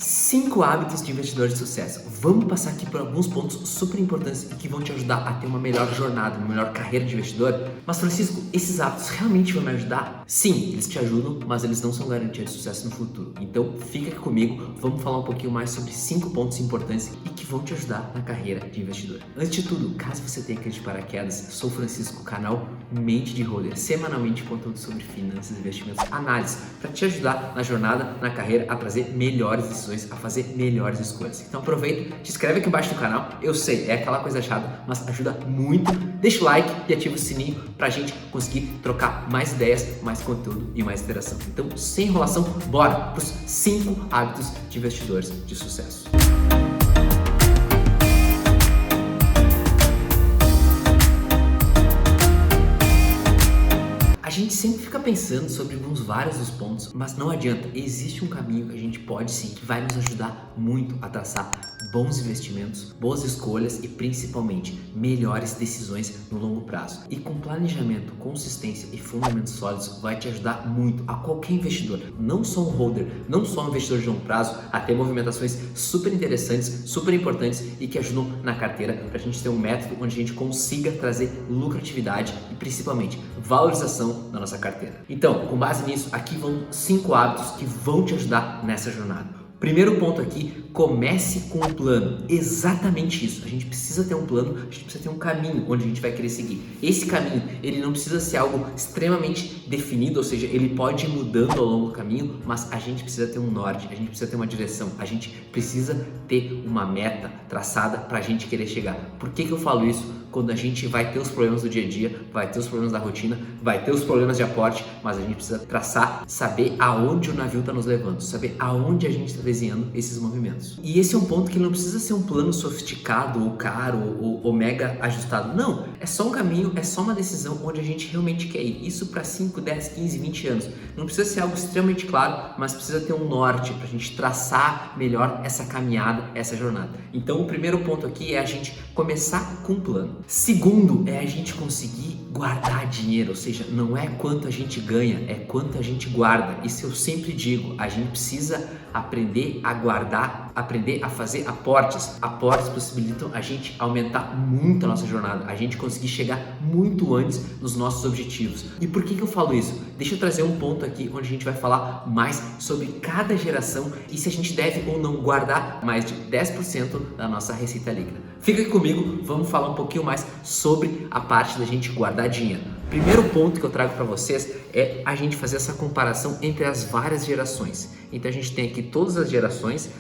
5 hábitos de investidor de sucesso. Vamos passar aqui por alguns pontos super importantes e que vão te ajudar a ter uma melhor jornada, uma melhor carreira de investidor. Mas Francisco, esses hábitos realmente vão me ajudar? Sim, eles te ajudam, mas eles não são garantia de sucesso no futuro. Então fica aqui comigo, vamos falar um pouquinho mais sobre 5 pontos importantes e que vão te ajudar na carreira de investidor. Antes de tudo, caso você tenha caído de paraquedas, eu sou o Francisco, canal Mente de Holder, semanalmente conteúdo sobre finanças, investimentos, análise, para te ajudar na jornada, na carreira, a trazer melhores decisões, a fazer melhores escolhas. Então aproveita, te inscreve aqui embaixo do canal. Eu sei, é aquela coisa chata, mas ajuda muito. Deixa o like e ativa o sininho pra gente conseguir trocar mais ideias, mais conteúdo e mais interação. Então, sem enrolação, bora pros 5 hábitos de investidores de sucesso. A gente sempre fica pensando sobre vários dos pontos, mas não adianta, existe um caminho que a gente pode sim, que vai nos ajudar muito a traçar bons investimentos, boas escolhas e principalmente melhores decisões no longo prazo. E com planejamento, consistência e fundamentos sólidos vai te ajudar muito a qualquer investidor, não só um holder, não só um investidor de longo prazo, a ter movimentações super interessantes, super importantes e que ajudam na carteira para a gente ter um método onde a gente consiga trazer lucratividade e principalmente valorização na nossa carteira. Então, com base nisso, aqui vão 5 hábitos que vão te ajudar nessa jornada. Primeiro ponto aqui, comece com um plano. Exatamente isso. A gente precisa ter um plano, a gente precisa ter um caminho onde a gente vai querer seguir. Esse caminho, ele não precisa ser algo extremamente definido, ou seja, ele pode ir mudando ao longo do caminho, mas a gente precisa ter um norte, a gente precisa ter uma direção, a gente precisa ter uma meta traçada para a gente querer chegar. Por que eu falo isso? Quando a gente vai ter os problemas do dia a dia, vai ter os problemas da rotina, vai ter os problemas de aporte, mas a gente precisa traçar, saber aonde o navio está nos levando, saber aonde a gente está desenhando esses movimentos. E esse é um ponto que não precisa ser um plano sofisticado ou caro ou mega ajustado. Não, é só um caminho, é só uma decisão onde a gente realmente quer ir. Isso para 5, 10, 15, 20 anos. Não precisa ser algo extremamente claro, mas precisa ter um norte para a gente traçar melhor essa caminhada, essa jornada. Então o primeiro ponto aqui é a gente começar com um plano. Segundo, é a gente conseguir guardar dinheiro, ou seja, não é quanto a gente ganha, é quanto a gente guarda. Isso eu sempre digo, a gente precisa aprender a guardar, aprender a fazer aportes. Aportes possibilitam a gente aumentar muito a nossa jornada, a gente conseguir chegar muito antes nos nossos objetivos. E por que eu falo isso? Deixa eu trazer um ponto aqui onde a gente vai falar mais sobre cada geração e se a gente deve ou não guardar mais de 10% da nossa receita líquida. Fica aqui comigo, vamos falar um pouquinho mais sobre a parte da gente guardar dinheiro. Primeiro ponto que eu trago para vocês é a gente fazer essa comparação entre as várias gerações. Então a gente tem aqui todas as gerações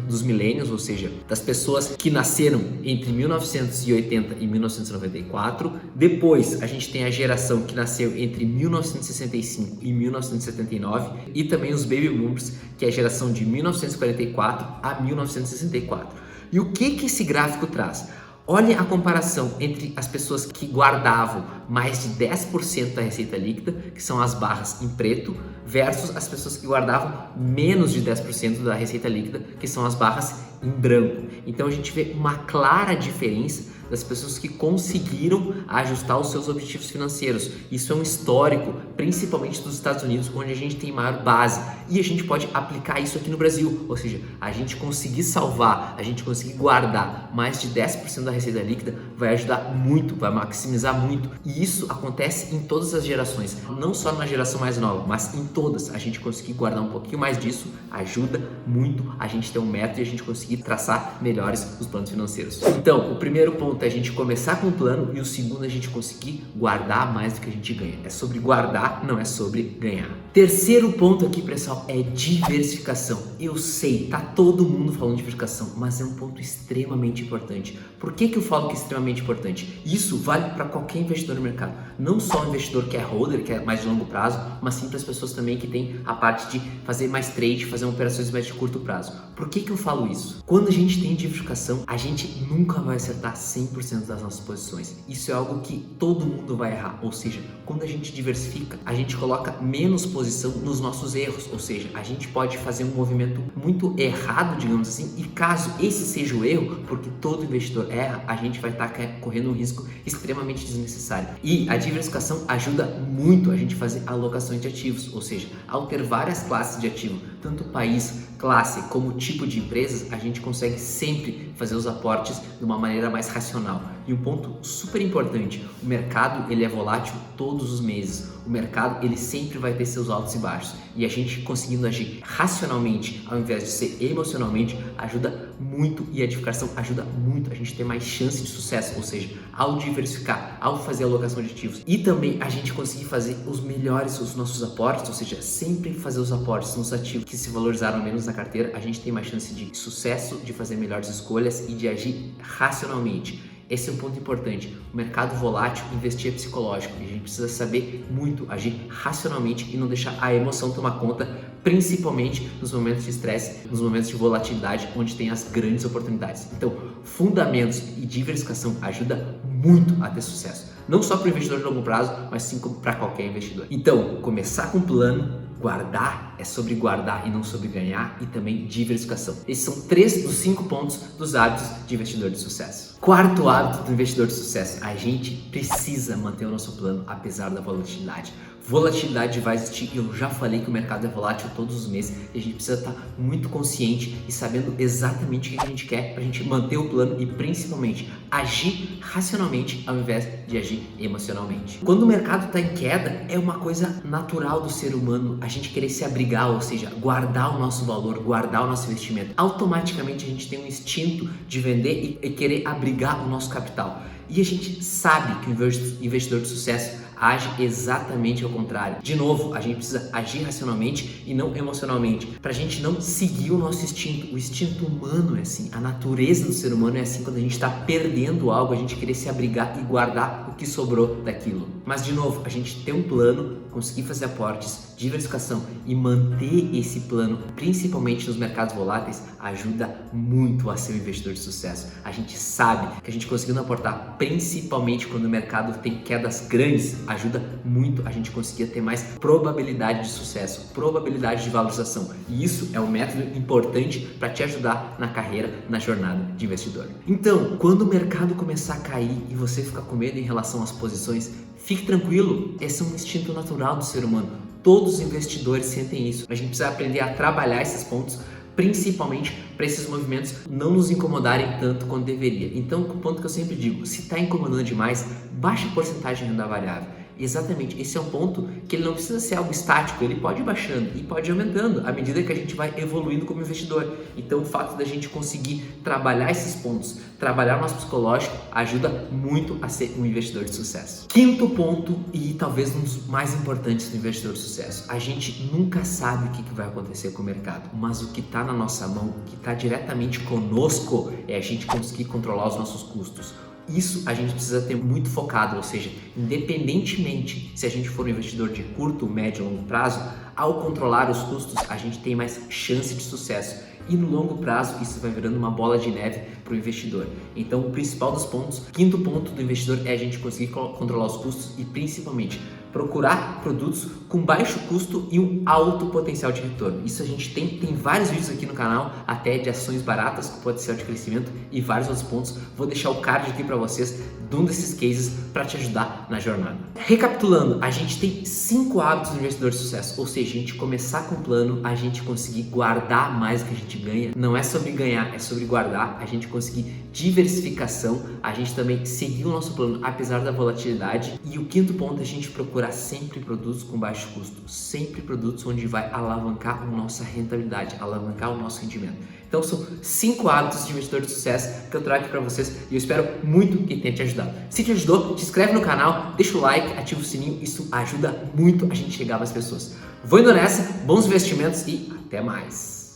dos millennials, ou seja, das pessoas que nasceram entre 1980 e 1994. Depois a gente tem a geração que nasceu entre 1965 e 1979 e também os baby boomers, que é a geração de 1944 a 1964. E o que esse gráfico traz? Olha a comparação entre as pessoas que guardavam mais de 10% da receita líquida, que são as barras em preto, versus as pessoas que guardavam menos de 10% da receita líquida, que são as barras em branco. Então a gente vê uma clara diferença das pessoas que conseguiram ajustar os seus objetivos financeiros. Isso é um histórico, principalmente dos Estados Unidos, onde a gente tem maior base. E a gente pode aplicar isso aqui no Brasil, ou seja, a gente conseguir salvar, a gente conseguir guardar mais de 10% da receita líquida vai ajudar muito, vai maximizar muito. E isso acontece em todas as gerações, não só na geração mais nova, mas em todas. A gente conseguir guardar um pouquinho mais disso ajuda muito a gente ter um método e a gente conseguir traçar melhores os planos financeiros. Então, o primeiro ponto é a gente começar com um plano e o segundo é a gente conseguir guardar mais do que a gente ganha. É sobre guardar, não é sobre ganhar. Terceiro ponto aqui, pessoal, é diversificação. Eu sei, tá todo mundo falando de diversificação, mas é um ponto extremamente importante. Por que eu falo que é extremamente importante? Isso vale para qualquer investidor no mercado. Não só o investidor que é holder, que é mais de longo prazo, mas sim para as pessoas também que têm a parte de fazer mais trade, fazer operações mais de curto prazo. Por que eu falo isso? Quando a gente tem diversificação, a gente nunca vai acertar 100% das nossas posições. Isso é algo que todo mundo vai errar. Ou seja, quando a gente diversifica, a gente coloca menos posição nos nossos erros. Ou seja, a gente pode fazer um movimento muito errado, digamos assim, e caso esse seja o erro, porque todo investidor erra, a gente vai estar correndo um risco extremamente desnecessário. E a diversificação ajuda muito a gente a fazer alocações de ativos, ou seja, ao ter várias classes de ativo, tanto país, classe, como tipo de empresas, a gente consegue sempre fazer os aportes de uma maneira mais racional. E um ponto super importante, o mercado ele é volátil todos os meses. O mercado ele sempre vai ter seus altos e baixos. E a gente conseguindo agir racionalmente ao invés de ser emocionalmente ajuda muito, e a diversificação ajuda muito a gente ter mais chance de sucesso, ou seja, ao diversificar, ao fazer a alocação de ativos e também a gente conseguir fazer os nossos aportes, ou seja, sempre fazer os aportes nos ativos que se valorizaram menos na carteira, a gente tem mais chance de sucesso, de fazer melhores escolhas e de agir racionalmente. Esse é um ponto importante. O mercado volátil, investir é psicológico e a gente precisa saber muito agir racionalmente e não deixar a emoção tomar conta, principalmente nos momentos de estresse, nos momentos de volatilidade, onde tem as grandes oportunidades. Então, fundamentos e diversificação ajuda muito a ter sucesso. Não só para o investidor de longo prazo, mas sim para qualquer investidor. Então, começar com um plano, guardar é sobre guardar e não sobre ganhar, e também diversificação. Esses são 3 dos 5 pontos dos hábitos de investidor de sucesso. Quarto hábito do investidor de sucesso, a gente precisa manter o nosso plano apesar da volatilidade. Volatilidade vai existir e eu já falei que o mercado é volátil todos os meses e a gente precisa estar muito consciente e sabendo exatamente o que a gente quer para a gente manter o plano e principalmente agir racionalmente ao invés de agir emocionalmente. Quando o mercado está em queda, é uma coisa natural do ser humano a gente querer se abrigar, ou seja, guardar o nosso valor, guardar o nosso investimento. Automaticamente a gente tem um instinto de vender e querer abrigar o nosso capital. E a gente sabe que o investidor de sucesso age exatamente ao contrário. De novo, a gente precisa agir racionalmente e não emocionalmente, para a gente não seguir o nosso instinto. O instinto humano é assim, a natureza do ser humano é assim. Quando a gente está perdendo algo, a gente querer se abrigar e guardar o que sobrou daquilo. Mas de novo, a gente tem um plano, conseguir fazer aportes, diversificação e manter esse plano, principalmente nos mercados voláteis, ajuda muito a ser um investidor de sucesso. A gente sabe que a gente conseguindo aportar, principalmente quando o mercado tem quedas grandes, ajuda muito a gente conseguir ter mais probabilidade de sucesso, probabilidade de valorização. E isso é um método importante para te ajudar na carreira, na jornada de investidor. Então, quando o mercado começar a cair e você ficar com medo em relação às posições, fique tranquilo, esse é um instinto natural do ser humano. Todos os investidores sentem isso. A gente precisa aprender a trabalhar esses pontos, principalmente para esses movimentos não nos incomodarem tanto quanto deveria. Então, o ponto que eu sempre digo, se está incomodando demais, baixa a porcentagem de renda variável. Exatamente, esse é um ponto que ele não precisa ser algo estático, ele pode ir baixando e pode ir aumentando à medida que a gente vai evoluindo como investidor. Então o fato da gente conseguir trabalhar esses pontos, trabalhar o nosso psicológico, ajuda muito a ser um investidor de sucesso. Quinto ponto, e talvez um dos mais importantes do investidor de sucesso, a gente nunca sabe o que vai acontecer com o mercado, mas o que está na nossa mão, o que está diretamente conosco, é a gente conseguir controlar os nossos custos. Isso a gente precisa ter muito focado, ou seja, independentemente se a gente for um investidor de curto, médio ou longo prazo, ao controlar os custos, a gente tem mais chance de sucesso. E no longo prazo, isso vai virando uma bola de neve para o investidor. Então, o principal dos pontos, quinto ponto do investidor é a gente conseguir controlar os custos e principalmente procurar produtos com baixo custo e um alto potencial de retorno. Isso a gente tem vários vídeos aqui no canal, até de ações baratas com potencial de crescimento e vários outros pontos. Vou deixar o card aqui para vocês de um desses cases para te ajudar na jornada. Recapitulando, a gente tem 5 hábitos do investidor de sucesso, ou seja, a gente começar com um plano, a gente conseguir guardar mais do que a gente ganha. Não é sobre ganhar, é sobre guardar. A gente conseguir diversificação, a gente também seguir o nosso plano apesar da volatilidade. E o quinto ponto é a gente procurar sempre produtos com baixo custo, sempre produtos onde vai alavancar a nossa rentabilidade, alavancar o nosso rendimento. Então são 5 hábitos de investidor de sucesso que eu trago aqui para vocês e eu espero muito que tenha te ajudado. Se te ajudou, te inscreve no canal, deixa o like, ativa o sininho, isso ajuda muito a gente chegar às pessoas. Vou indo nessa, bons investimentos e até mais!